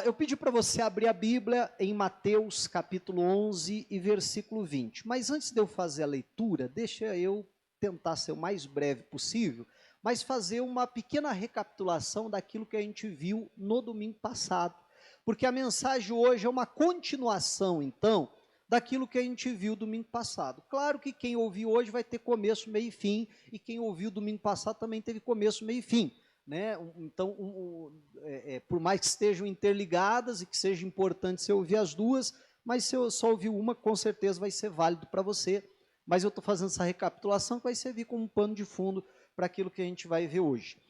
eu pedi para você abrir a Bíblia em Mateus capítulo 11 e versículo 20. Mas antes de eu fazer a leitura, deixa eu tentar ser o mais breve possível, mas fazer uma pequena recapitulação daquilo que a gente viu no domingo passado. Porque a mensagem hoje é uma continuação, então, daquilo que a gente viu domingo passado. Claro que quem ouviu hoje vai ter começo, meio e fim, e quem ouviu domingo passado também teve começo, meio e fim. Né? Então, por mais que estejam interligadas e que seja importante você ouvir as duas, mas se eu só ouvir uma, com certeza vai ser válido para você. Mas eu estou fazendo essa recapitulação que vai servir como um pano de fundo para aquilo que a gente vai ver hoje.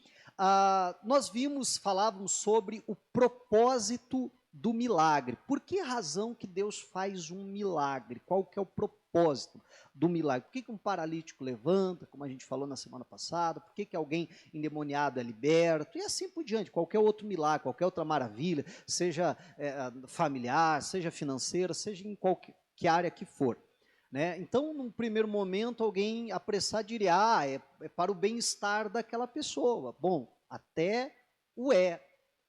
Nós falávamos sobre o propósito do milagre. Por que razão que Deus faz um milagre? Qual que é o propósito do milagre? Por que um paralítico levanta, como a gente falou na semana passada? Por que alguém endemoniado é liberto? E assim por diante, qualquer outro milagre, qualquer outra maravilha, seja familiar, seja financeira, seja em qualquer área que for. Né? Então, num primeiro momento, alguém apressar diria, é para o bem-estar daquela pessoa. Bom, até o é,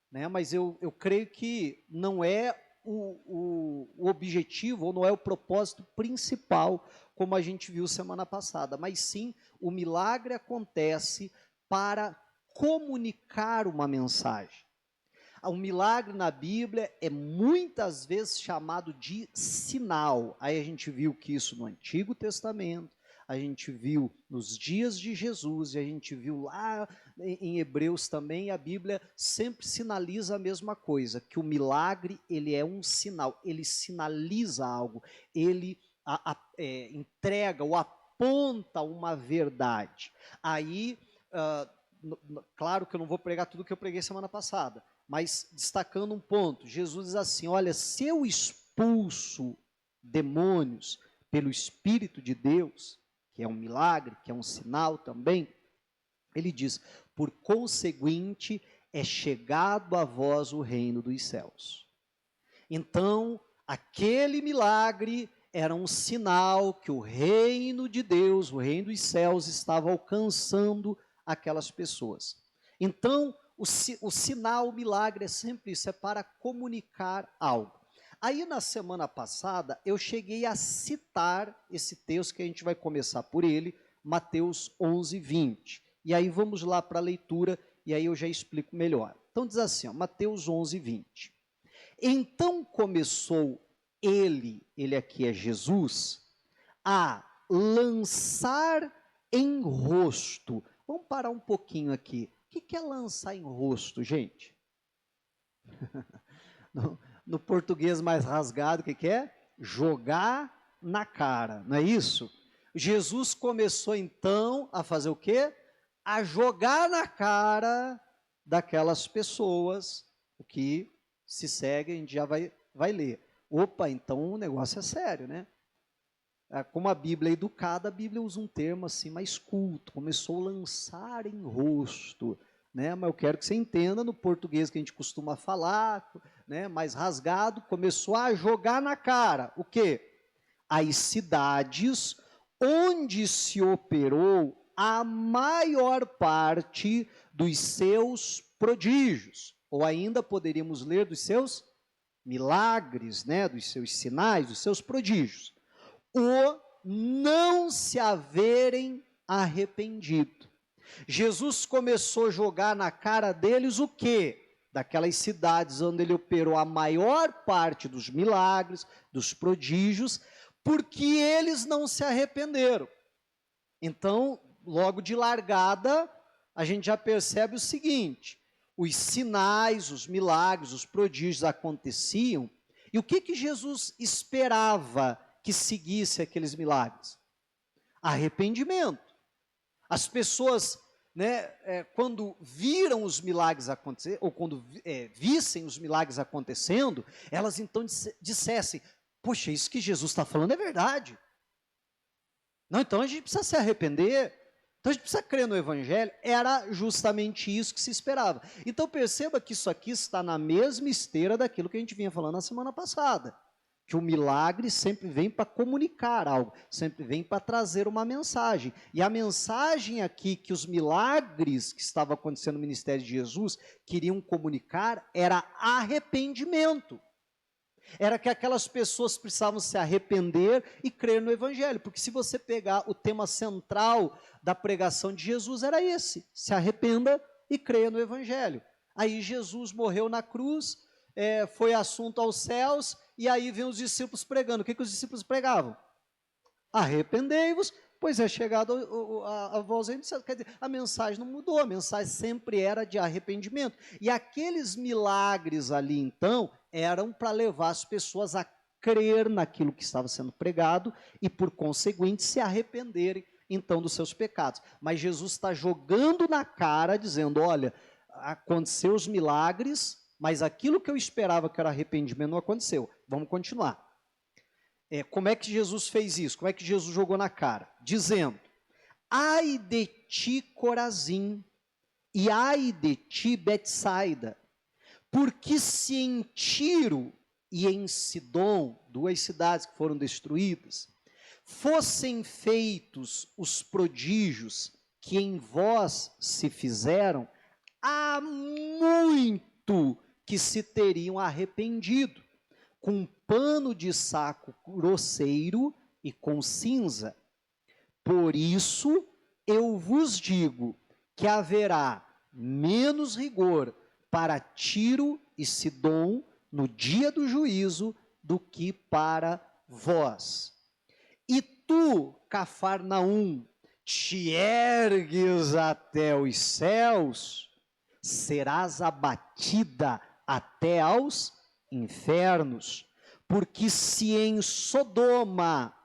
né? Mas eu creio que não é o objetivo, ou não é o propósito principal, como a gente viu semana passada, mas sim, o milagre acontece para comunicar uma mensagem. O milagre na Bíblia é muitas vezes chamado de sinal. Aí a gente viu que isso no Antigo Testamento, a gente viu nos dias de Jesus, e a gente viu lá em Hebreus também, a Bíblia sempre sinaliza a mesma coisa, que o milagre, ele é um sinal, ele sinaliza algo, ele entrega ou aponta uma verdade. Aí, claro que eu não vou pregar tudo que eu preguei semana passada, mas destacando um ponto, Jesus diz assim, olha, se eu expulso demônios pelo Espírito de Deus, que é um milagre, que é um sinal também, ele diz, por conseguinte, é chegado a vós o reino dos céus. Então, aquele milagre era um sinal que o reino de Deus, o reino dos céus, estava alcançando aquelas pessoas. Então, o sinal, o milagre é sempre isso, é para comunicar algo. Aí na semana passada eu cheguei a citar esse texto que a gente vai começar por ele, Mateus 11, 20. E aí vamos lá para a leitura e aí eu já explico melhor. Então diz assim, ó, Mateus 11, 20. Então começou ele aqui é Jesus, a lançar em rosto. Vamos parar um pouquinho aqui. O que é lançar em rosto, gente? No português mais rasgado, o que é? Jogar na cara, não é isso? Jesus começou então a fazer o quê? A jogar na cara daquelas pessoas, o que se segue, a gente já vai ler. Opa, então o negócio é sério, né? Como a Bíblia é educada, a Bíblia usa um termo assim mais culto, começou a lançar em rosto, né? Mas eu quero que você entenda no português que a gente costuma falar, né? Mais rasgado, começou a jogar na cara, o quê? As cidades onde se operou a maior parte dos seus prodígios, ou ainda poderíamos ler dos seus milagres, né? Dos seus sinais, dos seus prodígios. O não se haverem arrependido. Jesus começou a jogar na cara deles o quê? Daquelas cidades onde ele operou a maior parte dos milagres, dos prodígios, porque eles não se arrependeram. Então, logo de largada, a gente já percebe o seguinte, os sinais, os milagres, os prodígios aconteciam, e o que Jesus esperava que seguisse aqueles milagres? Arrependimento. As pessoas, né, quando viram os milagres acontecer, ou quando vissem os milagres acontecendo, elas então dissessem, poxa, isso que Jesus está falando é verdade. Não, então a gente precisa se arrepender, então a gente precisa crer no Evangelho. Era justamente isso que se esperava. Então perceba que isso aqui está na mesma esteira daquilo que a gente vinha falando na semana passada. que o milagre sempre vem para comunicar algo, sempre vem para trazer uma mensagem. E a mensagem aqui que os milagres que estavam acontecendo no ministério de Jesus queriam comunicar era arrependimento. Era que aquelas pessoas precisavam se arrepender e crer no Evangelho. Porque se você pegar o tema central da pregação de Jesus, era esse: se arrependa e creia no Evangelho. Aí Jesus morreu na cruz, foi assunto aos céus, e aí vem os discípulos pregando. O que os discípulos pregavam? Arrependei-vos, pois é chegado a vós reino do céu. Quer dizer, a mensagem não mudou, a mensagem sempre era de arrependimento. E aqueles milagres ali, então, eram para levar as pessoas a crer naquilo que estava sendo pregado e, por conseguinte, se arrependerem, então, dos seus pecados. Mas Jesus está jogando na cara, dizendo, olha, aconteceu os milagres, mas aquilo que eu esperava que era arrependimento não aconteceu. Vamos continuar. Como é que Jesus fez isso? Como é que Jesus jogou na cara? Dizendo, ai de ti, Corazim, e ai de ti, Betsaida, porque se em Tiro e em Sidom, duas cidades que foram destruídas, fossem feitos os prodígios que em vós se fizeram, há muito que se teriam arrependido, com pano de saco grosseiro e com cinza. Por isso eu vos digo que haverá menos rigor para Tiro e Sidom no dia do juízo do que para vós. E tu, Cafarnaum, te ergues até os céus, serás abatida até aos infernos, porque se em Sodoma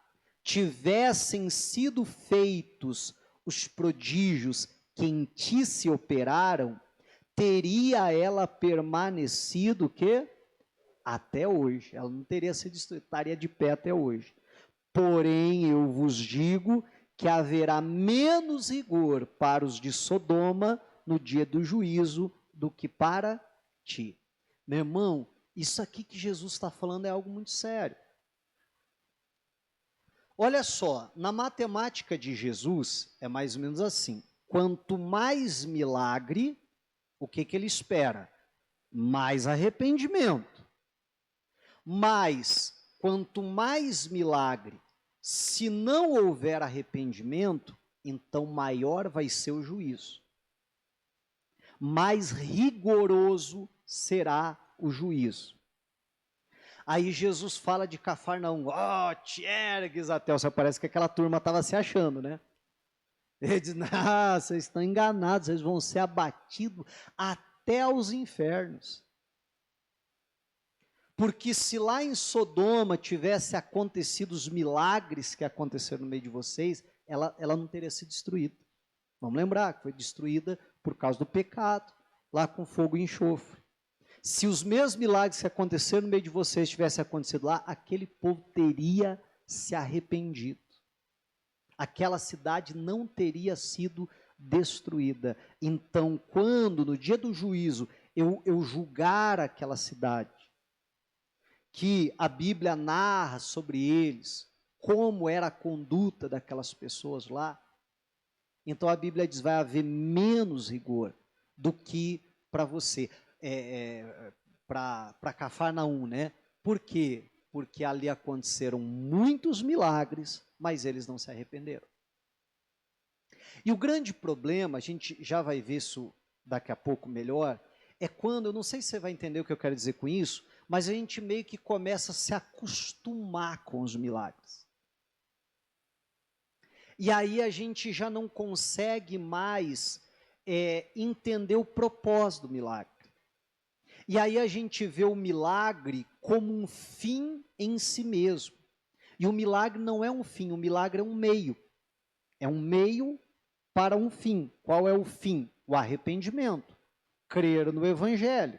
tivessem sido feitos os prodígios que em ti se operaram, teria ela permanecido que até hoje, ela não teria sido destruída, estaria de pé até hoje. Porém, eu vos digo que haverá menos rigor para os de Sodoma no dia do juízo do que para ti. Meu irmão, isso aqui que Jesus está falando é algo muito sério. Olha só, na matemática de Jesus, é mais ou menos assim. Quanto mais milagre, o que ele espera? Mais arrependimento. Mas, quanto mais milagre, se não houver arrependimento, então maior vai ser o juízo. Mais rigoroso será o juízo. Aí Jesus fala de Cafarnaum, te ergues até o céu. Parece que aquela turma estava se achando, né? Ele diz, vocês estão enganados, vocês vão ser abatidos até aos infernos. Porque se lá em Sodoma tivesse acontecido os milagres que aconteceram no meio de vocês, ela não teria sido destruída. Vamos lembrar que foi destruída por causa do pecado, lá com fogo e enxofre. Se os mesmos milagres que aconteceram no meio de vocês tivessem acontecido lá, aquele povo teria se arrependido. Aquela cidade não teria sido destruída. Então, quando no dia do juízo eu julgar aquela cidade, que a Bíblia narra sobre eles, como era a conduta daquelas pessoas lá, então a Bíblia diz, vai haver menos rigor do que para você, para Cafarnaum, né? Por quê? Porque ali aconteceram muitos milagres, mas eles não se arrependeram. E o grande problema, a gente já vai ver isso daqui a pouco melhor, é quando, eu não sei se você vai entender o que eu quero dizer com isso, mas a gente meio que começa a se acostumar com os milagres. E aí a gente já não consegue mais entender o propósito do milagre. E aí a gente vê o milagre como um fim em si mesmo. E o milagre não é um fim, o milagre é um meio. É um meio para um fim. Qual é o fim? O arrependimento. Crer no Evangelho.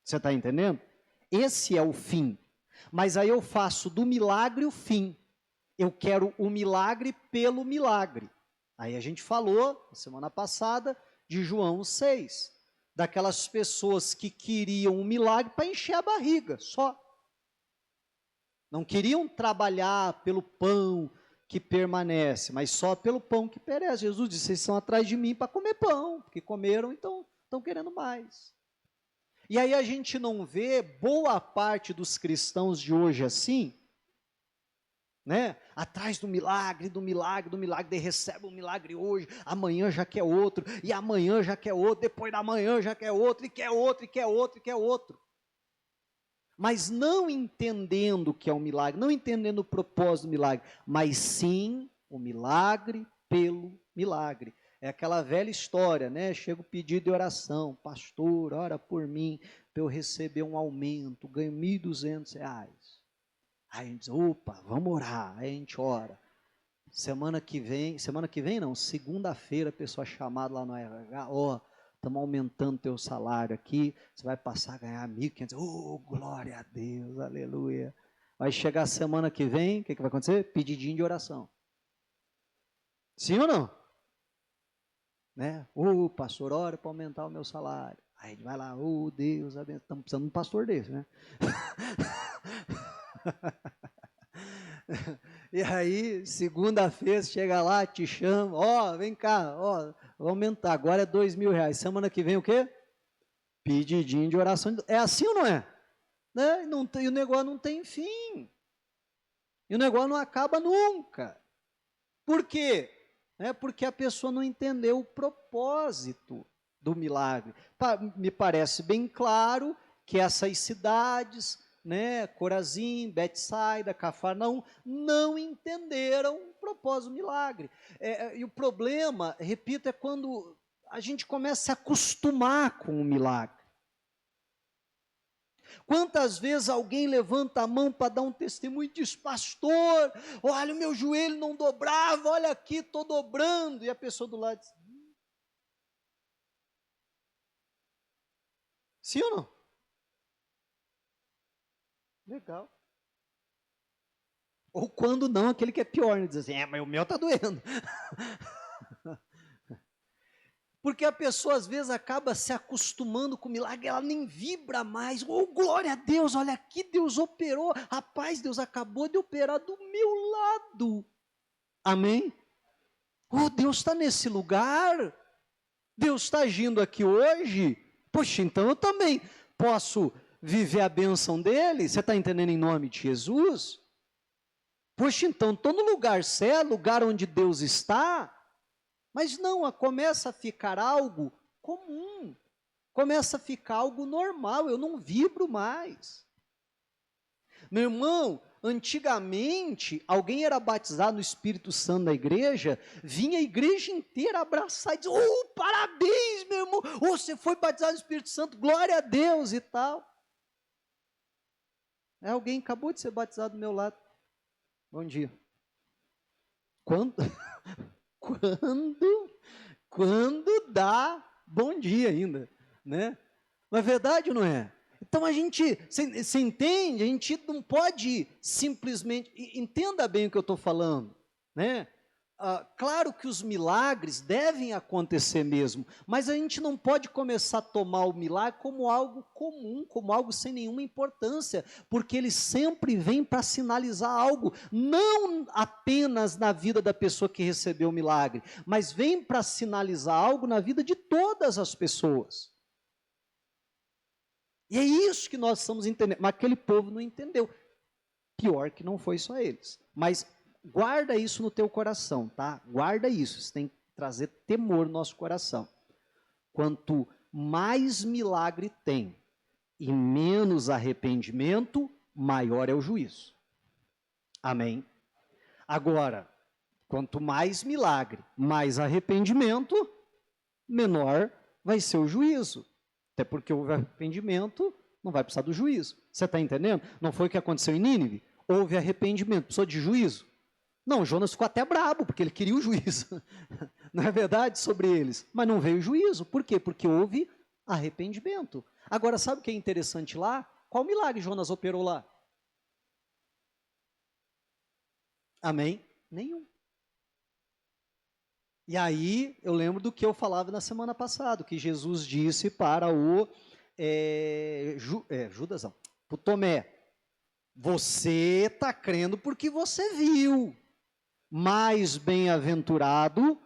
Você está entendendo? Esse é o fim. Mas aí eu faço do milagre o fim. Eu quero o milagre pelo milagre. Aí a gente falou, na semana passada, de João 6. Daquelas pessoas que queriam um milagre para encher a barriga, só. Não queriam trabalhar pelo pão que permanece, mas só pelo pão que perece. Jesus disse, vocês estão atrás de mim para comer pão, porque comeram, então estão querendo mais. E aí a gente não vê boa parte dos cristãos de hoje assim, né? Atrás do milagre, do milagre, do milagre, de recebe um milagre hoje, amanhã já quer outro, e amanhã já quer outro, depois da manhã já quer outro, e quer outro, e quer outro, e quer outro. Mas não entendendo o que é um milagre, não entendendo o propósito do milagre, mas sim o milagre pelo milagre. É aquela velha história, né? Chega o pedido de oração, pastor, ora por mim, para eu receber um aumento, ganho R$1.200. Aí a gente diz, opa, vamos orar, aí a gente ora. Semana que vem não, segunda-feira a pessoa chamada lá no RH, estamos aumentando teu salário aqui, você vai passar a ganhar 1.500, glória a Deus, aleluia. Vai chegar a semana que vem, o que vai acontecer? Pedidinho de oração. Sim ou não? Né? Pastor, ora para aumentar o meu salário. Aí ele vai lá, Deus, estamos precisando de um pastor desse, né? E aí, segunda-feira, chega lá, te chama, vem cá, vou aumentar, agora é R$2.000. Semana que vem o quê? Pedidinho de oração. É assim ou não é? Né? E o negócio não tem fim. E o negócio não acaba nunca. Por quê? Porque a pessoa não entendeu o propósito do milagre. Me parece bem claro que essas cidades, né, Corazim, Betsaida, Cafarnaum, não entenderam o propósito do milagre. E o problema, repito, é quando a gente começa a se acostumar com o milagre. Quantas vezes alguém levanta a mão para dar um testemunho e diz, pastor, olha, o meu joelho não dobrava, olha aqui, estou dobrando. E a pessoa do lado diz, sim ou não? Legal. Ou quando não, aquele que é pior, né? Diz assim, mas o meu está doendo. Porque a pessoa às vezes acaba se acostumando com o milagre, ela nem vibra mais. Glória a Deus, olha aqui, Deus operou. Rapaz, Deus acabou de operar do meu lado. Amém? Deus está nesse lugar. Deus está agindo aqui hoje. Poxa, então eu também posso viver a bênção dele. Você está entendendo em nome de Jesus? Poxa, então estou no lugar certo, lugar onde Deus está. Mas não, começa a ficar algo comum, começa a ficar algo normal, eu não vibro mais. Meu irmão, antigamente, alguém era batizado no Espírito Santo da igreja, vinha a igreja inteira abraçar e dizer, parabéns, meu irmão, você foi batizado no Espírito Santo, glória a Deus e tal. Alguém acabou de ser batizado do meu lado. Bom dia. Quando? Quando dá bom dia ainda, né? Não é verdade ou não é? Então a gente, você entende? A gente não pode simplesmente, entenda bem o que eu estou falando, né? Claro que os milagres devem acontecer mesmo, mas a gente não pode começar a tomar o milagre como algo comum, como algo sem nenhuma importância, porque ele sempre vem para sinalizar algo, não apenas na vida da pessoa que recebeu o milagre, mas vem para sinalizar algo na vida de todas as pessoas. E é isso que nós estamos entendendo, mas aquele povo não entendeu. Pior que não foi só eles, mas guarda isso no teu coração, tá? Guarda isso, você tem que trazer temor no nosso coração. Quanto mais milagre tem e menos arrependimento, maior é o juízo. Amém? Agora, quanto mais milagre, mais arrependimento, menor vai ser o juízo. Até porque houve arrependimento, não vai precisar do juízo. Você está entendendo? Não foi o que aconteceu em Nínive? Houve arrependimento, precisou de juízo? Não, Jonas ficou até brabo, porque ele queria o juízo, não é verdade, sobre eles, mas não veio o juízo, por quê? Porque houve arrependimento. Agora, sabe o que é interessante lá? Qual milagre Jonas operou lá? Amém? Nenhum. E aí, eu lembro do que eu falava na semana passada, que Jesus disse para o Judas, não, para o Tomé, Você está crendo porque você viu. Mais bem-aventurado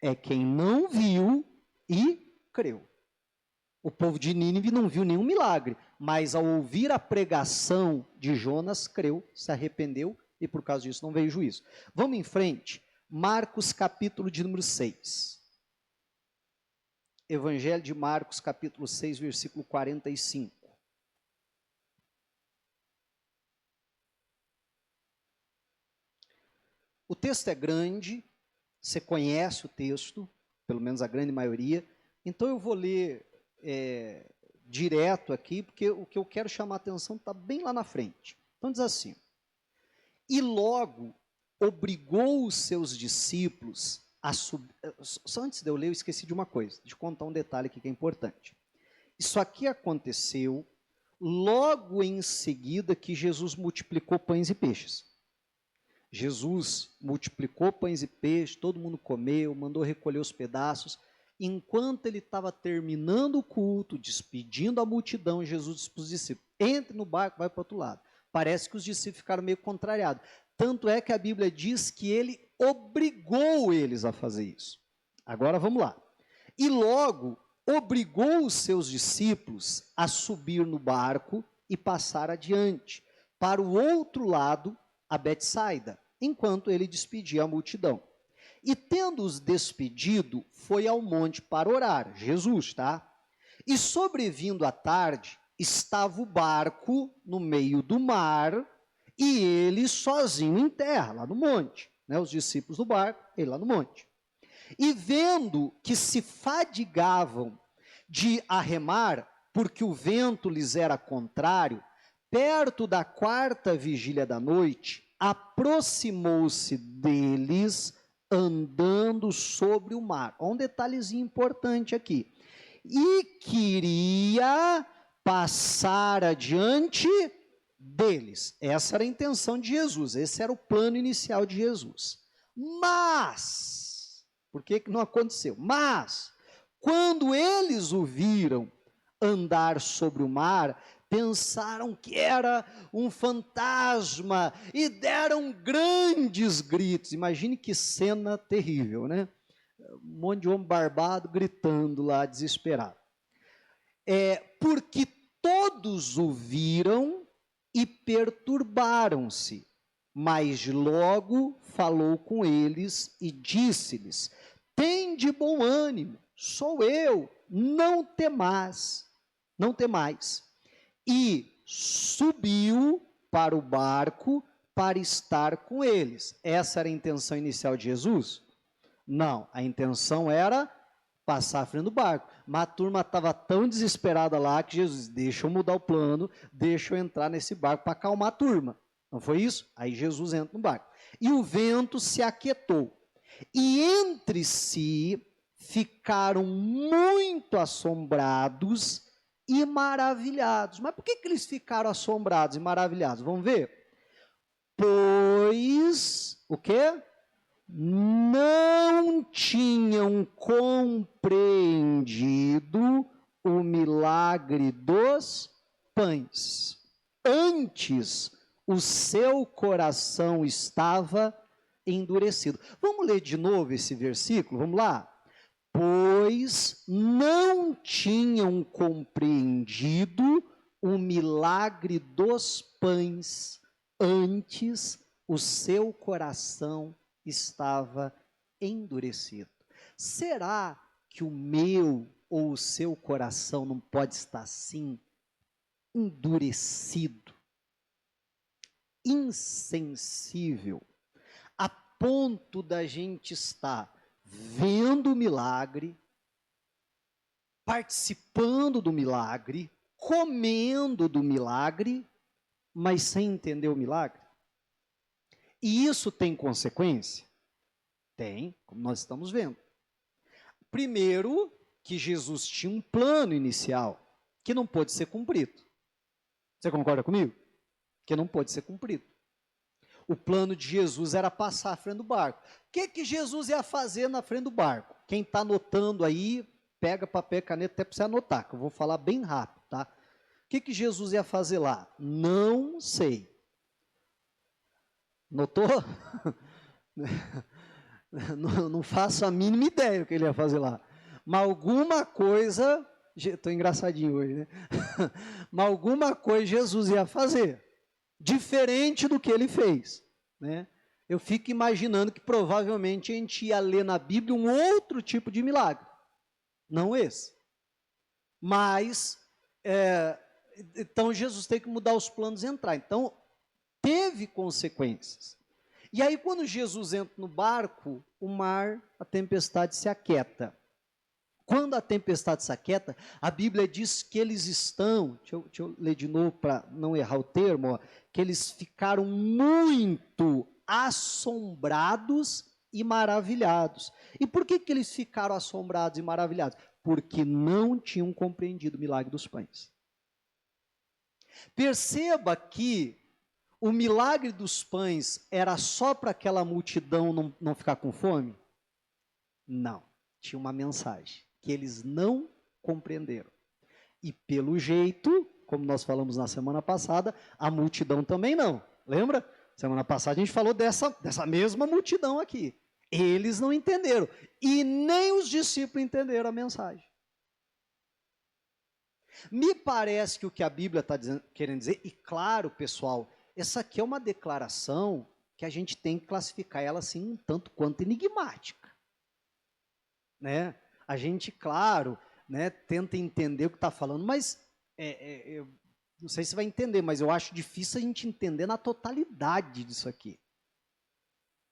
é quem não viu e creu. O povo de Nínive não viu nenhum milagre, mas ao ouvir a pregação de Jonas, creu, se arrependeu e por causa disso não veio juízo. Vamos em frente. Marcos, capítulo de número 6. Evangelho de Marcos, capítulo 6, versículo 45. O texto é grande, você conhece o texto, pelo menos a grande maioria, então eu vou ler direto aqui, porque o que eu quero chamar a atenção está bem lá na frente. Então diz assim: e logo obrigou os seus discípulos a subir. Só antes de eu ler, eu esqueci de uma coisa, de contar um detalhe aqui que é importante. Isso aqui aconteceu logo em seguida que Jesus multiplicou pães e peixes. Jesus multiplicou pães e peixes, todo mundo comeu, mandou recolher os pedaços. Enquanto ele estava terminando o culto, despedindo a multidão, Jesus disse para os discípulos: entre no barco, vai para o outro lado. Parece que os discípulos ficaram meio contrariados. Tanto é que a Bíblia diz que ele obrigou eles a fazer isso. Agora vamos lá. E logo obrigou os seus discípulos a subir no barco e passar adiante, para o outro lado, a Betsaida, enquanto ele despedia a multidão. E tendo-os despedido, foi ao monte para orar, Jesus, tá? E sobrevindo a tarde, estava o barco no meio do mar, e ele sozinho em terra, lá no monte, né? Os discípulos no barco, ele lá no monte. E vendo que se fadigavam de arremar, porque o vento lhes era contrário, perto da quarta vigília da noite, aproximou-se deles andando sobre o mar. Um detalhezinho importante aqui. E queria passar adiante deles. Essa era a intenção de Jesus, esse era o plano inicial de Jesus. Mas, por que não aconteceu? Mas, quando eles o viram andar sobre o mar, pensaram que era um fantasma e deram grandes gritos. Imagine que cena terrível, né? Um monte de homem barbado gritando lá, desesperado. Porque todos o viram e perturbaram-se, mas logo falou com eles e disse-lhes: tende bom ânimo, sou eu, não temais. E subiu para o barco para estar com eles. Essa era a intenção inicial de Jesus? Não, a intenção era passar à frente do barco. Mas a turma estava tão desesperada lá que Jesus disse: deixa eu mudar o plano, deixa eu entrar nesse barco para acalmar a turma. Não foi isso? Aí Jesus entra no barco. E o vento se aquietou. E entre si ficaram muito assombrados e maravilhados. Mas por que eles ficaram assombrados e maravilhados? Vamos ver? Pois, o quê? Não tinham compreendido o milagre dos pães. Antes, o seu coração estava endurecido. Vamos ler de novo esse versículo? Vamos lá? Pois não tinham compreendido o milagre dos pães, antes o seu coração estava endurecido. Será que o meu ou o seu coração não pode estar assim, endurecido, insensível, a ponto da gente estar vendo o milagre, participando do milagre, comendo do milagre, mas sem entender o milagre? E isso tem consequência? Tem, como nós estamos vendo. Primeiro, que Jesus tinha um plano inicial que não pôde ser cumprido. Você concorda comigo? Que não pôde ser cumprido. O plano de Jesus era passar à frente do barco. O que Jesus ia fazer na frente do barco? Quem está anotando aí, pega papel e caneta até para você anotar, que eu vou falar bem rápido, tá? que Jesus ia fazer lá? Não sei. Notou? Não faço a mínima ideia do que ele ia fazer lá. Mas alguma coisa, estou engraçadinho hoje, né? Mas alguma coisa Jesus ia fazer, diferente do que ele fez, né? Eu fico imaginando que provavelmente a gente ia ler na Bíblia um outro tipo de milagre, não esse. Mas, então Jesus tem que mudar os planos e entrar. Então, teve consequências. E aí, quando Jesus entra no barco, o mar, a tempestade se aquieta. Quando a tempestade se aquieta, a Bíblia diz que eles estão, deixa eu ler de novo para não errar o termo, ó, que eles ficaram muito assombrados e maravilhados. E por que eles ficaram assombrados e maravilhados? Porque não tinham compreendido o milagre dos pães. Perceba que o milagre dos pães era só para aquela multidão não ficar com fome? Não, tinha uma mensagem que eles não compreenderam. E pelo jeito, como nós falamos na semana passada, a multidão também não. Lembra? Semana passada a gente falou dessa mesma multidão aqui. Eles não entenderam. E nem os discípulos entenderam a mensagem. Me parece que o que a Bíblia está querendo dizer, e claro, pessoal, essa aqui é uma declaração que a gente tem que classificar ela assim um tanto quanto enigmática. Né? A gente, claro, né, tenta entender o que está falando, mas eu não sei se vai entender, mas eu acho difícil a gente entender na totalidade disso aqui.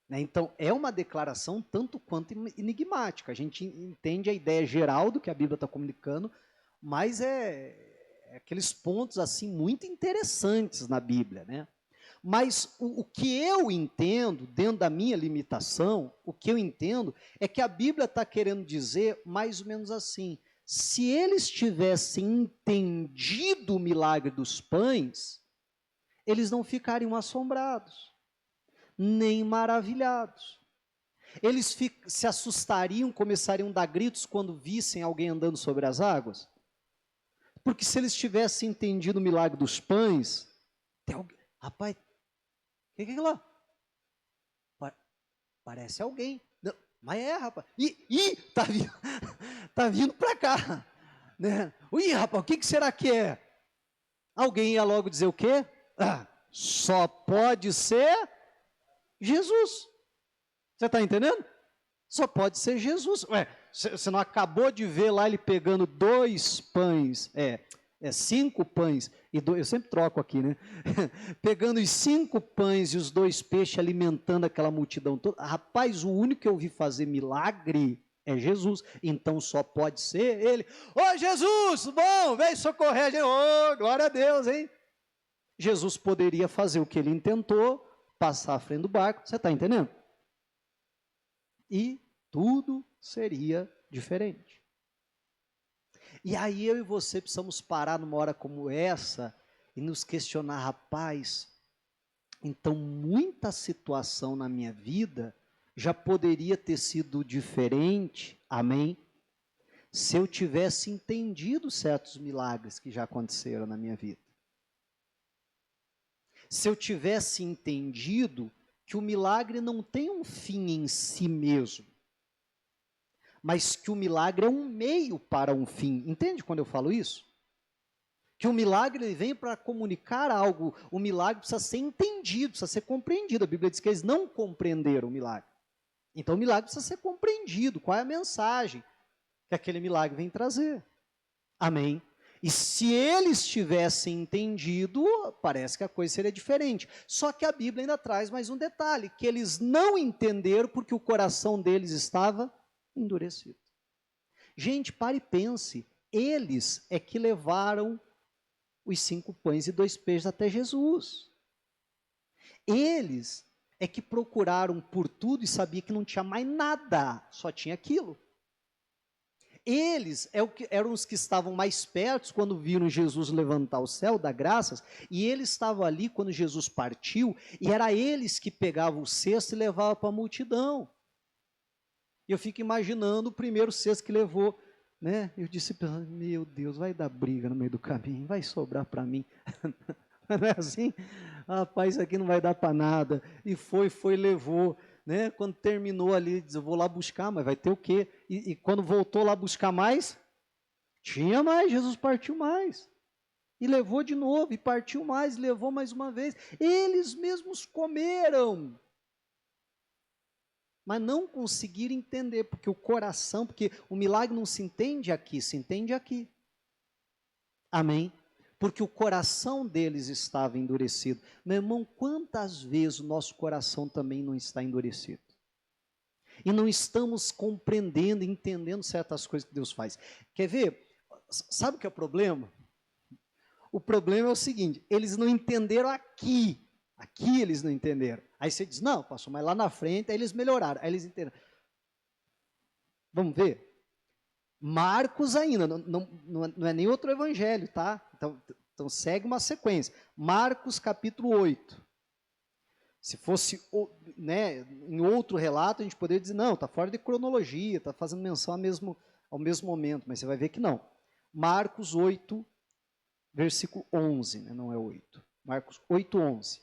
Né? Então, é uma declaração tanto quanto enigmática. A gente entende a ideia geral do que a Bíblia está comunicando, mas é aqueles pontos assim muito interessantes na Bíblia, né? Mas o que eu entendo, dentro da minha limitação, o que eu entendo é que a Bíblia está querendo dizer mais ou menos assim: se eles tivessem entendido o milagre dos pães, eles não ficariam assombrados, nem maravilhados. Eles se assustariam, começariam a dar gritos quando vissem alguém andando sobre as águas? Porque se eles tivessem entendido o milagre dos pães, tem alguém, rapaz, o que é aquilo lá? Parece alguém. Não, mas rapaz. Tá vindo para cá. Né? Rapaz, o que será que é? Alguém ia logo dizer o quê? Só pode ser Jesus. Você está entendendo? Só pode ser Jesus. Você não acabou de ver lá ele pegando 2 pães, 5 pães, e eu sempre troco aqui, né? Pegando os 5 pães e os 2 peixes, alimentando aquela multidão toda. Rapaz, o único que eu vi fazer milagre é Jesus, então só pode ser ele. Ô Jesus, bom, vem socorrer, glória a Deus, hein? Jesus poderia fazer o que ele intentou, passar à frente do barco, você está entendendo? E tudo seria diferente. E aí eu e você precisamos parar numa hora como essa e nos questionar, rapaz, então muita situação na minha vida já poderia ter sido diferente, amém? Se eu tivesse entendido certos milagres que já aconteceram na minha vida. Se eu tivesse entendido que o milagre não tem um fim em si mesmo, mas que o milagre é um meio para um fim. Entende quando eu falo isso? Que o milagre ele vem para comunicar algo, o milagre precisa ser entendido, precisa ser compreendido. A Bíblia diz que eles não compreenderam o milagre. Então o milagre precisa ser compreendido. Qual é a mensagem que aquele milagre vem trazer? Amém? E se eles tivessem entendido, parece que a coisa seria diferente. Só que a Bíblia ainda traz mais um detalhe, que eles não entenderam porque o coração deles estava endurecido. Gente, pare e pense, eles é que levaram os 5 pães e 2 peixes até Jesus. Eles é que procuraram por tudo e sabiam que não tinha mais nada, só tinha aquilo. Eles eram os que estavam mais perto quando viram Jesus levantar o céu, dar graças, e eles estavam ali quando Jesus partiu, e era eles que pegavam o cesto e levavam para a multidão. Eu fico imaginando o primeiro cesto que levou. né? E o discípulo, meu Deus, vai dar briga no meio do caminho, vai sobrar para mim. Não é assim? Rapaz, isso aqui não vai dar para nada. E foi, levou. Né? Quando terminou ali, diz, eu vou lá buscar, mas vai ter o quê? E quando voltou lá buscar mais, tinha mais, Jesus partiu mais. E levou de novo, e partiu mais, levou mais uma vez. Eles mesmos comeram. Mas não conseguiram entender, porque o coração, porque o milagre não se entende aqui, se entende aqui. Amém? Porque o coração deles estava endurecido. Meu irmão, quantas vezes o nosso coração também não está endurecido? E não estamos compreendendo, entendendo certas coisas que Deus faz. Quer ver? Sabe o que é o problema? O problema é o seguinte, eles não entenderam aqui. Aqui eles não entenderam. Aí você diz, não, pastor, mas lá na frente, aí eles melhoraram. Aí eles entenderam. Vamos ver? Marcos ainda, não é nem outro evangelho, tá? Então segue uma sequência. Marcos capítulo 8. Se fosse, né, em outro relato, a gente poderia dizer, não, está fora de cronologia, está fazendo menção ao mesmo momento, mas você vai ver que não. Marcos 8, versículo 11, né, não é 8. Marcos 8, 11.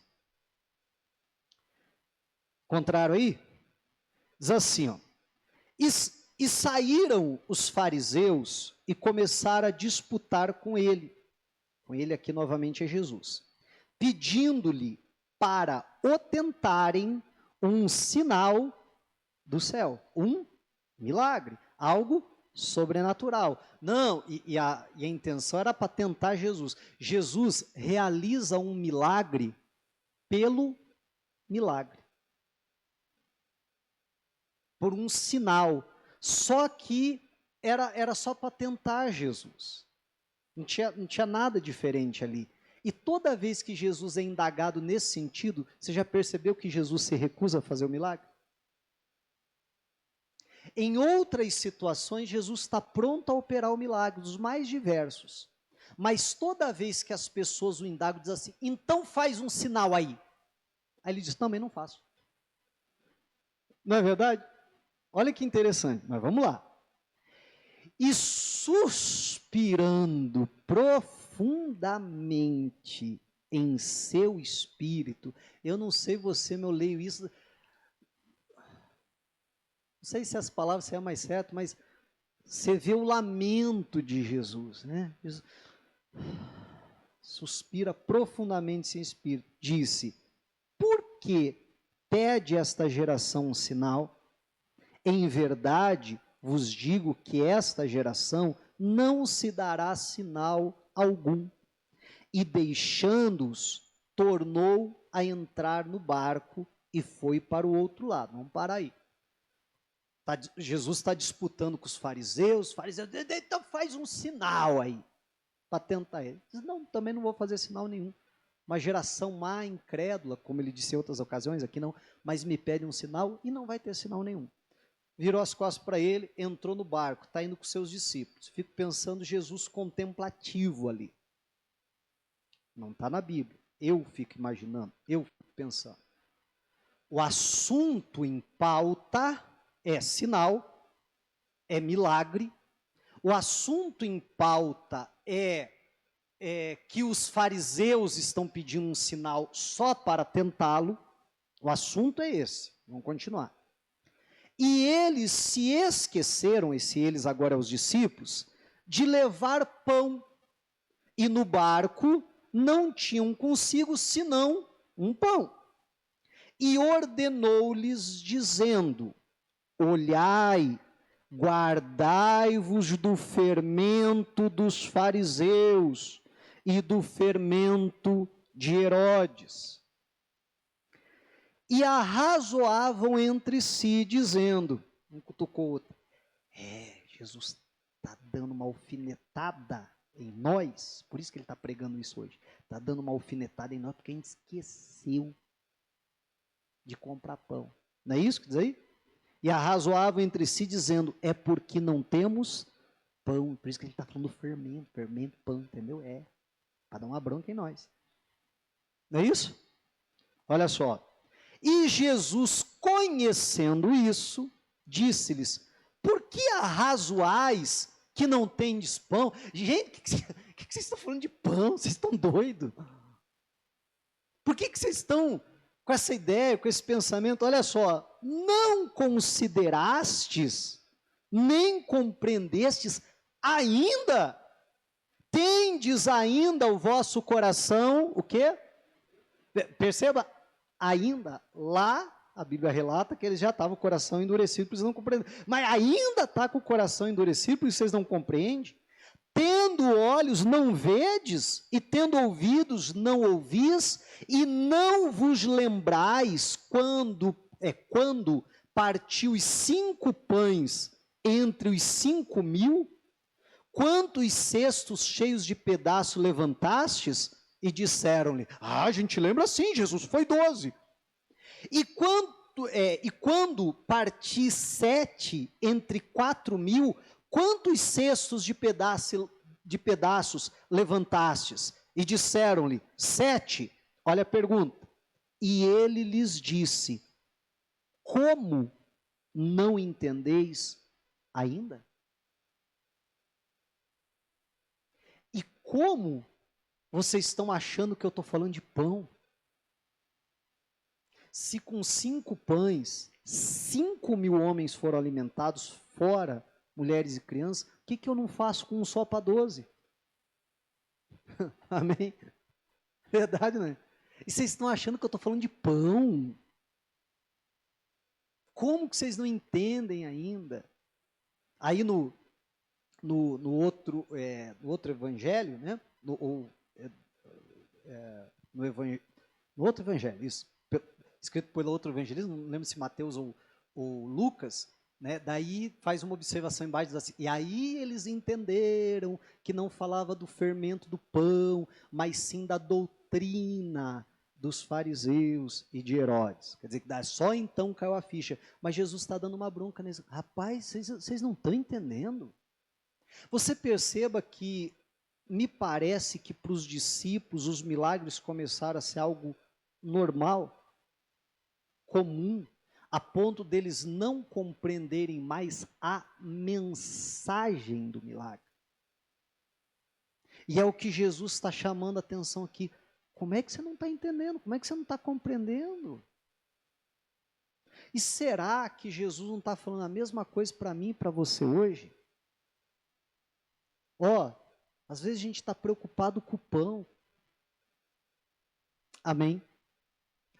Contrário aí? Diz assim, ó. E saíram os fariseus e começaram a disputar com ele. Com ele aqui novamente é Jesus. Pedindo-lhe para o tentarem um sinal do céu. Um milagre. Algo sobrenatural. Não, e a intenção era para tentar Jesus. Jesus realiza um milagre pelo milagre. Por um sinal. Só que era só para tentar Jesus. Não tinha nada diferente ali. E toda vez que Jesus é indagado nesse sentido, você já percebeu que Jesus se recusa a fazer o milagre? Em outras situações, Jesus está pronto a operar o milagre, dos mais diversos. Mas toda vez que as pessoas o indagam, diz assim, então faz um sinal aí. Aí ele diz, também não faço. Não é verdade? Olha que interessante, mas vamos lá. E suspirando profundamente em seu espírito, eu não sei você, eu leio isso, não sei se as palavras seriam mais certas, mas você vê o lamento de Jesus, né? Suspira profundamente em seu espírito, disse, por que pede esta geração um sinal? Em verdade, vos digo que esta geração não se dará sinal algum. E deixando-os, tornou a entrar no barco e foi para o outro lado. Vamos parar aí. Jesus está disputando com os fariseus, então faz um sinal aí, para tentar ele. Diz, não, também não vou fazer sinal nenhum. Uma geração má, incrédula, como ele disse em outras ocasiões, aqui não, mas me pede um sinal e não vai ter sinal nenhum. Virou as costas para ele, entrou no barco, está indo com seus discípulos. Fico pensando Jesus contemplativo ali. Não está na Bíblia. Eu fico imaginando, eu fico pensando. O assunto em pauta é sinal, é milagre. O assunto em pauta é que os fariseus estão pedindo um sinal só para tentá-lo. O assunto é esse. Vamos continuar. E eles se esqueceram, esse eles agora os discípulos, de levar pão. E no barco não tinham consigo senão um pão. E ordenou-lhes dizendo, olhai, guardai-vos do fermento dos fariseus e do fermento de Herodes. E arrazoavam entre si, dizendo, um cutucou o outro, Jesus está dando uma alfinetada em nós, por isso que ele está pregando isso hoje, está dando uma alfinetada em nós, porque a gente esqueceu de comprar pão. Não é isso que diz aí? E arrazoavam entre si, dizendo, é porque não temos pão, por isso que ele está falando fermento, pão, entendeu? Para dar uma bronca em nós. Não é isso? Olha só. E Jesus, conhecendo isso, disse-lhes, por que arrazoais que não tendes pão. Gente, o que vocês estão falando de pão? Vocês estão doidos? Por que vocês estão com essa ideia, com esse pensamento? Olha só, não considerastes, nem compreendestes ainda, tendes ainda o vosso coração, o quê? Perceba, ainda, lá a Bíblia relata que eles já estavam com o coração endurecido, por isso não compreendem. Mas ainda está com o coração endurecido, por isso vocês não compreendem? Tendo olhos, não vedes, e tendo ouvidos, não ouvis, e não vos lembrais quando partiu os 5 pães entre os 5.000, quantos cestos cheios de pedaço levantastes? E disseram-lhe, a gente lembra sim, Jesus foi 12. E quando parti 7 entre 4.000, quantos cestos de pedaços levantastes? E disseram-lhe, 7. Olha a pergunta. E ele lhes disse, como não entendeis ainda? E como vocês estão achando que eu estou falando de pão? Se com 5 pães, 5.000 homens foram alimentados, fora mulheres e crianças, o que eu não faço com um só para 12? Amém? Verdade, não é? E vocês estão achando que eu estou falando de pão? Como que vocês não entendem ainda? Aí no outro evangelho, né? No outro evangelho, isso, escrito pelo outro evangelista, não lembro se Mateus ou Lucas, né? Daí faz uma observação embaixo, diz assim, e aí eles entenderam que não falava do fermento do pão, mas sim da doutrina dos fariseus e de Herodes. Quer dizer, só então caiu a ficha. Mas Jesus está dando uma bronca nesse. Rapaz, vocês não estão entendendo. Você perceba que me parece que para os discípulos os milagres começaram a ser algo normal, comum, a ponto deles não compreenderem mais a mensagem do milagre. E é o que Jesus está chamando a atenção aqui. Como é que você não está entendendo? Como é que você não está compreendendo? E será que Jesus não está falando a mesma coisa para mim e para você hoje? Às vezes a gente está preocupado com o pão. Amém?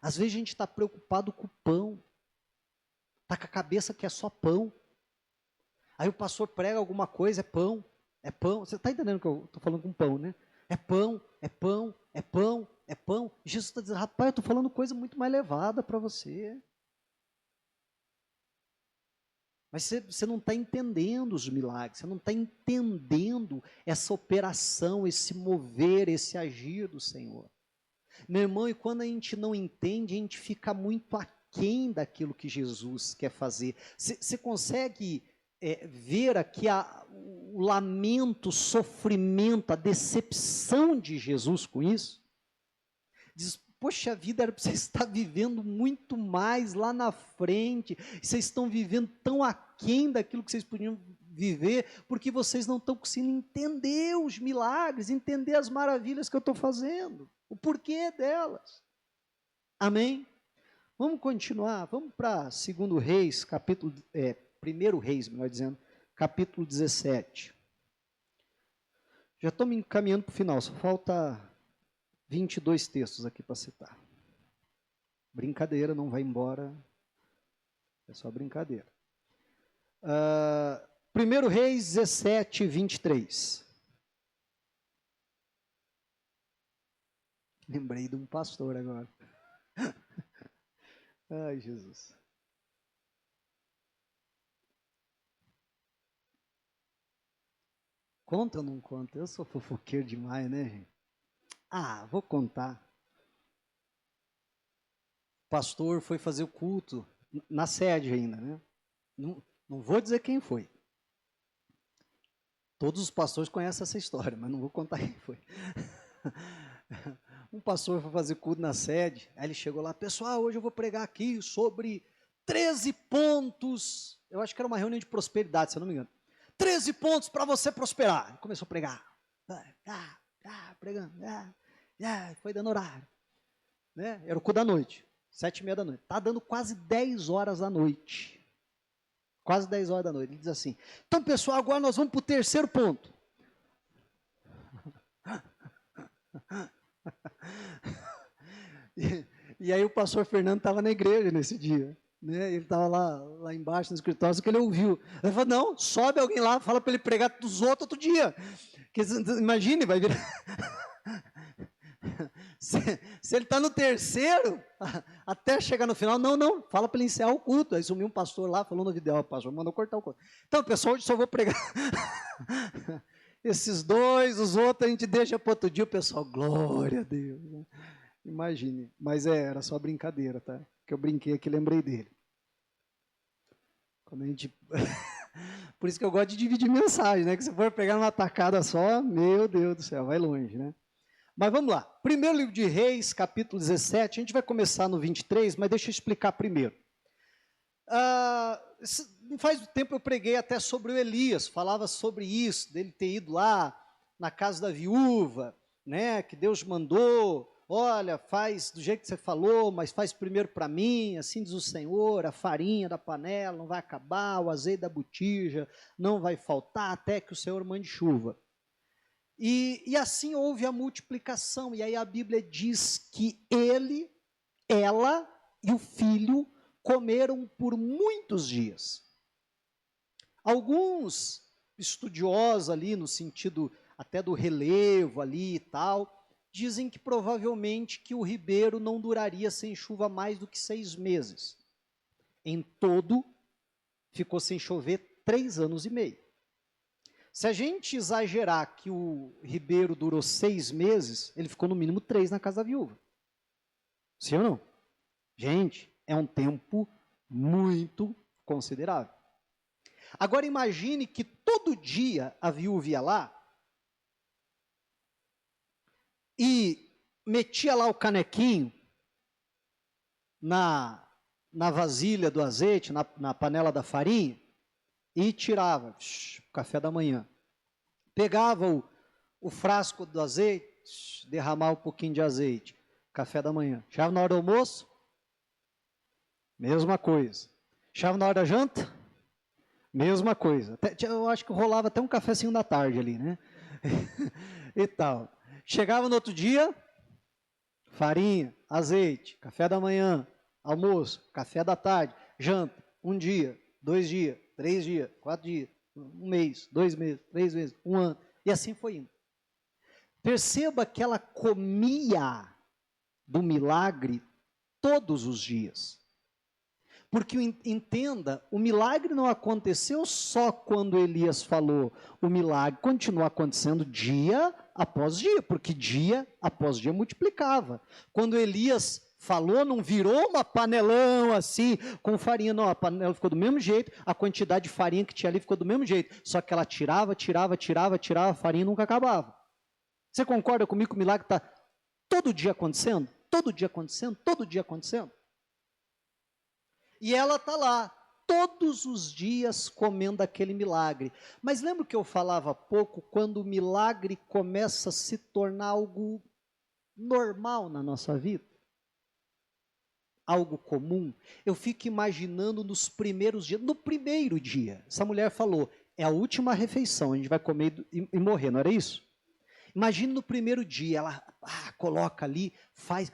Às vezes a gente está preocupado com o pão. Está com a cabeça que é só pão. Aí o pastor prega alguma coisa, é pão. É pão. Você está entendendo que eu estou falando com pão, né? É pão, é pão, é pão, é pão. E Jesus está dizendo, rapaz, eu estou falando coisa muito mais elevada para você. Mas você não está entendendo os milagres, você não está entendendo essa operação, esse mover, esse agir do Senhor. Meu irmão, e quando a gente não entende, a gente fica muito aquém daquilo que Jesus quer fazer. Você consegue ver aqui o lamento, o sofrimento, a decepção de Jesus com isso? Diz, poxa vida, era para vocês estar vivendo muito mais lá na frente, vocês estão vivendo tão aquém daquilo que vocês podiam viver, porque vocês não estão conseguindo entender os milagres, entender as maravilhas que eu estou fazendo, o porquê delas. Amém? Vamos continuar, vamos para 2 Reis, 1 Reis, melhor dizendo, capítulo 17. Já estou me encaminhando para o final, só falta 22 textos aqui para citar. Brincadeira, não vai embora, é só brincadeira. 1 Reis 17, 23. Lembrei de um pastor agora. Ai, Jesus. Conta ou não conta? Eu sou fofoqueiro demais, né, gente? Vou contar. O pastor foi fazer o culto na sede ainda, né? Não vou dizer quem foi. Todos os pastores conhecem essa história, mas não vou contar quem foi. Um pastor foi fazer culto na sede, aí ele chegou lá, pessoal, hoje eu vou pregar aqui sobre 13 pontos, eu acho que era uma reunião de prosperidade, se eu não me engano, 13 pontos para você prosperar. Começou a pregar. Pregando. Foi dando horário. Né? Era o cu da noite. 7h30 da noite. Está dando quase 10 horas da noite. Quase 10 horas da noite. Ele diz assim, então pessoal, agora nós vamos para o terceiro ponto. E aí o pastor Fernando estava na igreja nesse dia. Né? Ele estava lá embaixo no escritório, só que ele ouviu. Ele falou, não, sobe alguém lá, fala para ele pregar dos outros outro dia. Porque, imagine, vai virar... Se ele está no terceiro, até chegar no final, não, fala para ele encerrar o culto. Aí sumiu um pastor lá, falou no vídeo, o pastor mandou cortar o culto. Então, pessoal, hoje só vou pregar esses dois, os outros a gente deixa para outro dia. O pessoal, glória a Deus. Né? Imagine, mas era só brincadeira, tá? Que eu brinquei aqui, lembrei dele. Quando a gente... Por isso que eu gosto de dividir mensagem, né? Que se for pegar numa tacada só, meu Deus do céu, vai longe, né? Mas vamos lá. Primeiro livro de Reis, capítulo 17, a gente vai começar no 23, mas deixa eu explicar primeiro. Não faz tempo eu preguei até sobre o Elias, falava sobre isso, dele ter ido lá na casa da viúva, né? Que Deus mandou, olha, faz do jeito que você falou, mas faz primeiro para mim, assim diz o Senhor, a farinha da panela não vai acabar, o azeite da botija não vai faltar, até que o Senhor mande chuva. E assim houve a multiplicação, e aí a Bíblia diz que ele, ela e o filho comeram por muitos dias. Alguns estudiosos ali, no sentido até do relevo ali e tal, dizem que provavelmente que o ribeiro não duraria sem chuva mais do que 6 meses. Em todo, ficou sem chover 3 anos e meio. Se a gente exagerar que o ribeiro durou 6 meses, ele ficou no mínimo 3 na casa da viúva. Sim ou não? Gente, é um tempo muito considerável. Agora imagine que todo dia a viúva ia lá e metia lá o canequinho na vasilha do azeite, na panela da farinha, e tirava, café da manhã. Pegava o frasco do azeite, derramava um pouquinho de azeite, café da manhã. Chegava na hora do almoço, mesma coisa. Chegava na hora da janta, mesma coisa. Eu acho que rolava até um cafezinho da tarde ali, né? E tal. Chegava no outro dia, farinha, azeite, café da manhã, almoço, café da tarde, janta, 1 dia, 2 dias, 3 dias, 4 dias, 1 mês, 2 meses, 3 meses, 1 ano, e assim foi indo. Perceba que ela comia do milagre todos os dias. Porque, entenda, o milagre não aconteceu só quando Elias falou, o milagre continua acontecendo dia após dia, porque dia após dia multiplicava. Quando Elias falou, não virou uma panelão assim, com farinha, não, a panela ficou do mesmo jeito, a quantidade de farinha que tinha ali ficou do mesmo jeito, só que ela tirava, a farinha e nunca acabava. Você concorda comigo que o milagre está todo dia acontecendo? Todo dia acontecendo, todo dia acontecendo? E ela está lá, todos os dias comendo aquele milagre. Mas lembra que eu falava há pouco, quando o milagre começa a se tornar algo normal na nossa vida? Algo comum? Eu fico imaginando nos primeiros dias, no primeiro dia, essa mulher falou, é a última refeição, a gente vai comer e morrer, não era isso? Imagina no primeiro dia, ela coloca ali, faz...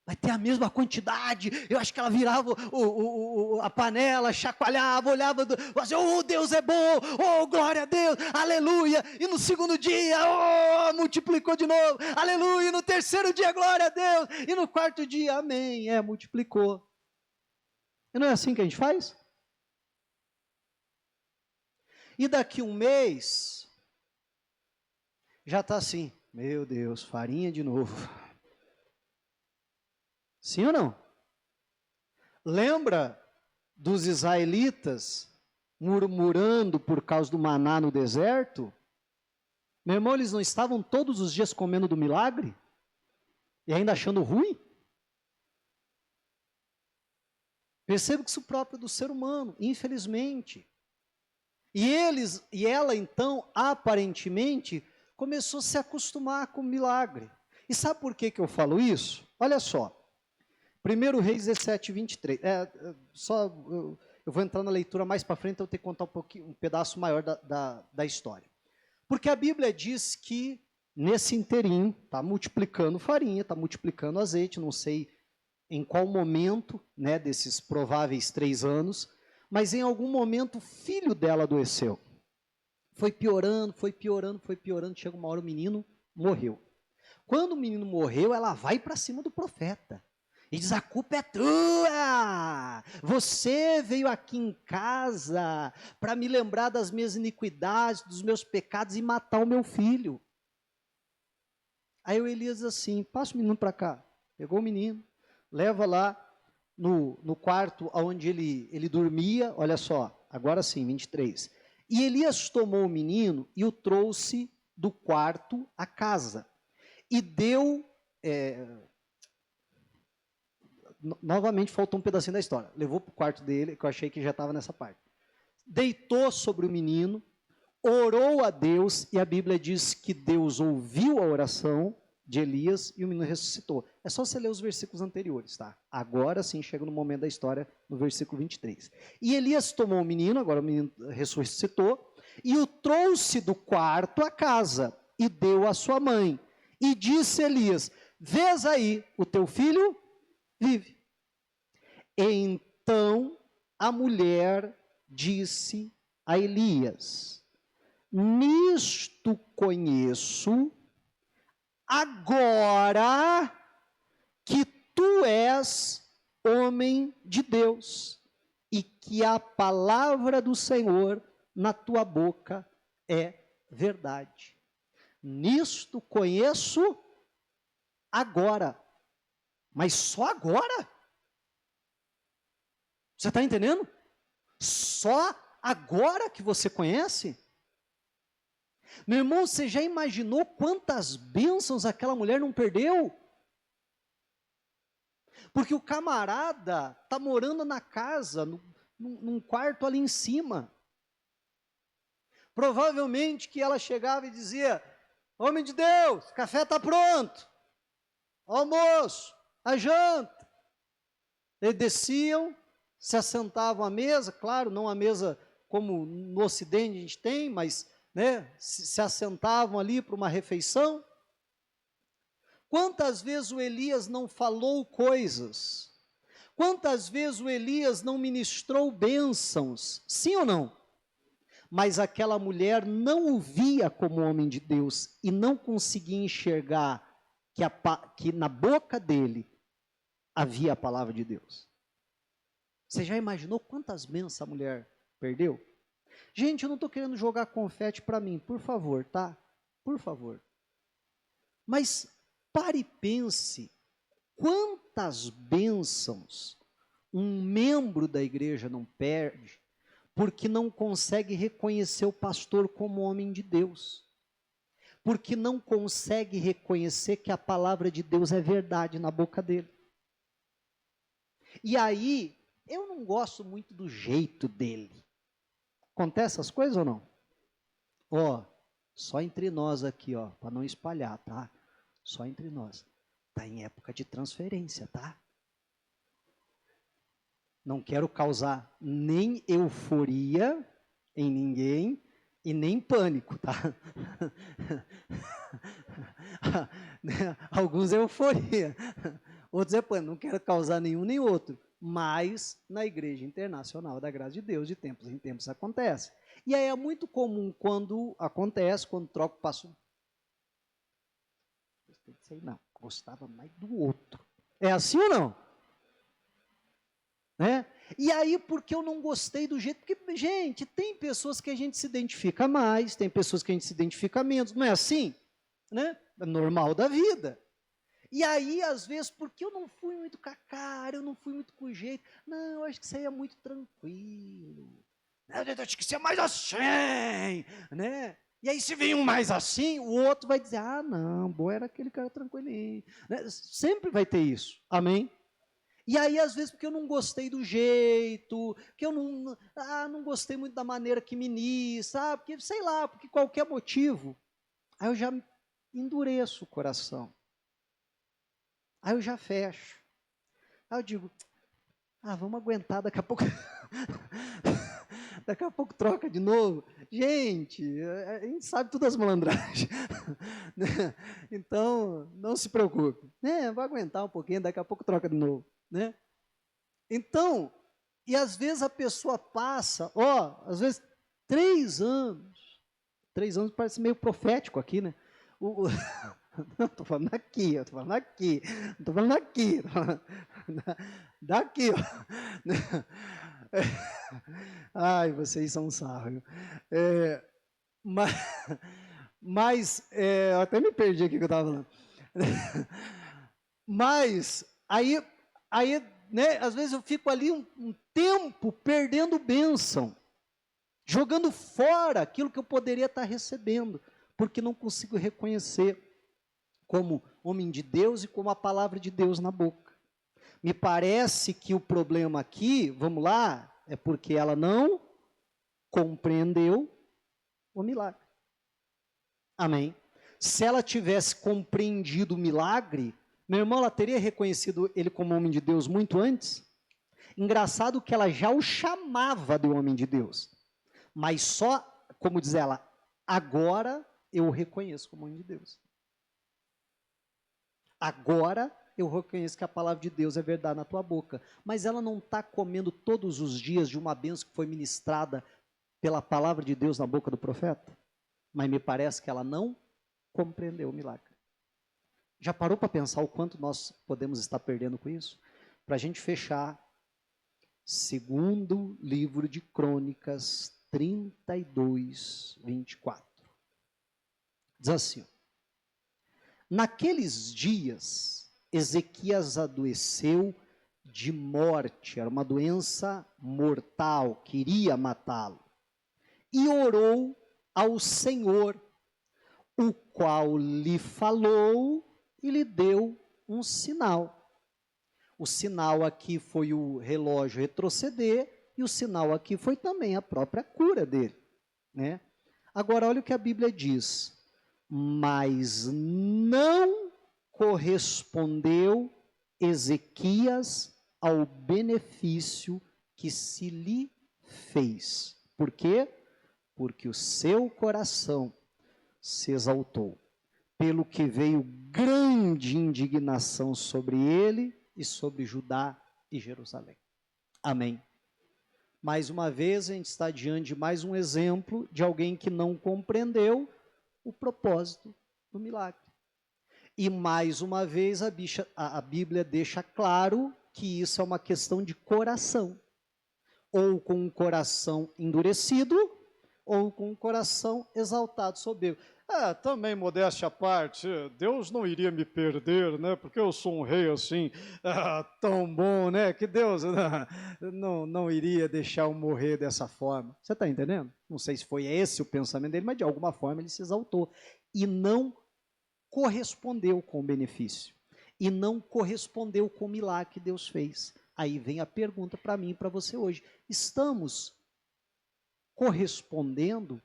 vai ter a mesma quantidade, eu acho que ela virava a panela, chacoalhava, olhava, assim, oh, Deus é bom, oh, glória a Deus, aleluia, e no segundo dia, oh, multiplicou de novo, aleluia, e no terceiro dia, glória a Deus, e no quarto dia, amém, multiplicou. E não é assim que a gente faz? E daqui 1 mês, já está assim, meu Deus, farinha de novo. Sim ou não? Lembra dos israelitas murmurando por causa do maná no deserto? Meu irmão, eles não estavam todos os dias comendo do milagre? E ainda achando ruim? Perceba que isso é próprio do ser humano, infelizmente. E ela então, aparentemente, começou a se acostumar com o milagre. E sabe por que eu falo isso? Olha só, 1 Reis 17, 23. Eu vou entrar na leitura mais para frente, eu vou ter que contar um pedaço maior da história. Porque a Bíblia diz que, nesse inteirinho, está multiplicando farinha, está multiplicando azeite, não sei em qual momento, né, desses prováveis 3 anos, mas em algum momento o filho dela adoeceu. Foi piorando, chega uma hora o menino morreu. Quando o menino morreu, ela vai para cima do profeta. E diz, a culpa é tua, você veio aqui em casa para me lembrar das minhas iniquidades, dos meus pecados e matar o meu filho. Aí o Elias diz assim, passa o menino para cá. Pegou o menino, leva lá no quarto onde ele dormia, olha só, agora sim, 23. E Elias tomou o menino e o trouxe do quarto à casa. E deu, novamente faltou um pedacinho da história, levou para o quarto dele, que eu achei que já estava nessa parte. Deitou sobre o menino, orou a Deus, e a Bíblia diz que Deus ouviu a oração de Elias e o menino ressuscitou. É só você ler os versículos anteriores, tá? Agora sim, chega no momento da história, no versículo 23. E Elias tomou o menino, agora o menino ressuscitou, e o trouxe do quarto à casa, e deu à sua mãe. E disse Elias, vês aí, o teu filho vive. Então a mulher disse a Elias, nisto conheço, agora que tu és homem de Deus, e que a palavra do Senhor na tua boca é verdade. Nisto conheço agora, mas só agora? Você está entendendo? Só agora que você conhece? Meu irmão, você já imaginou quantas bênçãos aquela mulher não perdeu? Porque o camarada está morando na casa, num quarto ali em cima. Provavelmente que ela chegava e dizia, homem de Deus, café está pronto, almoço, a janta. Eles desciam, se assentavam à mesa, claro, não a mesa como no Ocidente a gente tem, mas se assentavam ali para uma refeição. Quantas vezes o Elias não falou coisas? Quantas vezes o Elias não ministrou bênçãos? Sim ou não? Mas aquela mulher não o via como homem de Deus e não conseguia enxergar que na boca dele havia a palavra de Deus. Você já imaginou quantas bênçãos a mulher perdeu? Gente, eu não estou querendo jogar confete para mim, por favor, tá? Por favor. Mas pare e pense, quantas bênçãos um membro da igreja não perde, porque não consegue reconhecer o pastor como homem de Deus, porque não consegue reconhecer que a palavra de Deus é verdade na boca dele. E aí, eu não gosto muito do jeito dele. Acontece essas coisas ou não? Só entre nós aqui, para não espalhar, tá? Só entre nós. Está em época de transferência, tá? Não quero causar nem euforia em ninguém e nem pânico, tá? Alguns é euforia, outros é pânico. Não quero causar nenhum nem outro. Mas na Igreja Internacional da Graça de Deus, de tempos em tempos acontece. E aí é muito comum quando acontece, quando troca o passo. Não, gostava mais do outro. É assim ou não? E aí, porque eu não gostei do jeito, porque, gente, tem pessoas que a gente se identifica mais, tem pessoas que a gente se identifica menos, não é assim? É normal da vida. E aí, às vezes, porque eu não fui muito com a cara, eu não fui muito com o jeito, não, eu acho que isso aí é muito tranquilo, eu acho que isso é mais assim, E aí, se vem um mais assim, o outro vai dizer, não, bom, era aquele cara tranquilinho, Sempre vai ter isso, amém? E aí, às vezes, porque eu não gostei do jeito, que eu não gostei muito da maneira que ministra, porque, sei lá, porque qualquer motivo, aí eu já endureço o coração. Aí eu já fecho. Aí eu digo, vamos aguentar, daqui a pouco daqui a pouco troca de novo. Gente, a gente sabe todas as malandragens. Então, não se preocupe. Vou aguentar um pouquinho, daqui a pouco troca de novo. Né? Então, e às vezes a pessoa passa, às vezes 3 anos. 3 anos parece meio profético aqui, né? Não, estou falando aqui, estou falando aqui, não estou falando aqui, daqui, ó. Ai, vocês são um sarro. Mas eu até me perdi aqui que eu estava falando. Mas, aí, né, às vezes eu fico ali um tempo perdendo bênção, jogando fora aquilo que eu poderia estar recebendo, porque não consigo reconhecer como homem de Deus e como a palavra de Deus na boca. Me parece que o problema aqui, vamos lá, é porque ela não compreendeu o milagre. Amém? Se ela tivesse compreendido o milagre, meu irmão, ela teria reconhecido ele como homem de Deus muito antes. Engraçado que ela já o chamava de homem de Deus. Mas só, como diz ela, agora eu o reconheço como homem de Deus. Agora eu reconheço que a palavra de Deus é verdade na tua boca. Mas ela não está comendo todos os dias de uma bênção que foi ministrada pela palavra de Deus na boca do profeta? Mas me parece que ela não compreendeu o milagre. Já parou para pensar o quanto nós podemos estar perdendo com isso? Para a gente fechar, 2º livro de Crônicas 32, 24. Diz assim: naqueles dias, Ezequias adoeceu de morte, era uma doença mortal, queria matá-lo, e orou ao Senhor, o qual lhe falou e lhe deu um sinal. O sinal aqui foi o relógio retroceder, e o sinal aqui foi também a própria cura dele. Né? Agora, olha o que a Bíblia diz. Mas não correspondeu Ezequias ao benefício que se lhe fez. Por quê? Porque o seu coração se exaltou, pelo que veio grande indignação sobre ele e sobre Judá e Jerusalém. Amém. Mais uma vez, a gente está diante de mais um exemplo de alguém que não compreendeu o propósito do milagre. E mais uma vez a Bíblia deixa claro que isso é uma questão de coração. Ou com um coração endurecido, ou com um coração exaltado, soberbo. Também, modéstia à parte, Deus não iria me perder, né? Porque eu sou um rei assim, tão bom, né? Que Deus não iria deixar eu morrer dessa forma. Você está entendendo? Não sei se foi esse o pensamento dele, mas de alguma forma ele se exaltou. E não correspondeu com o benefício. E não correspondeu com o milagre que Deus fez. Aí vem a pergunta para mim e para você hoje. Estamos correspondendo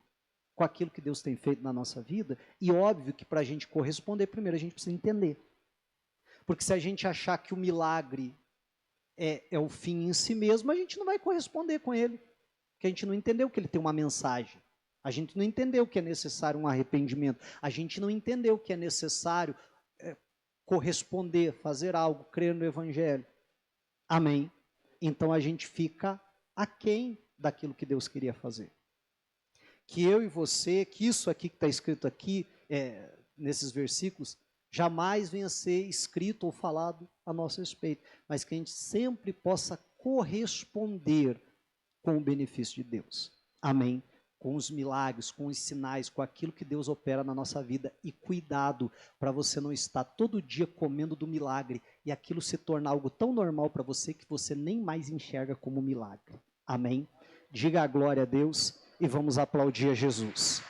com aquilo que Deus tem feito na nossa vida? E óbvio que para a gente corresponder, primeiro a gente precisa entender. Porque se a gente achar que o milagre é o fim em si mesmo, a gente não vai corresponder com ele. Porque a gente não entendeu que ele tem uma mensagem. A gente não entendeu que é necessário um arrependimento. A gente não entendeu que é necessário corresponder, fazer algo, crer no Evangelho. Amém? Então a gente fica aquém daquilo que Deus queria fazer. Que eu e você, que isso aqui que está escrito aqui, nesses versículos, jamais venha a ser escrito ou falado a nosso respeito, mas que a gente sempre possa corresponder com o benefício de Deus. Amém? Com os milagres, com os sinais, com aquilo que Deus opera na nossa vida. E cuidado para você não estar todo dia comendo do milagre e aquilo se tornar algo tão normal para você que você nem mais enxerga como milagre. Amém? Diga a glória a Deus e vamos aplaudir a Jesus.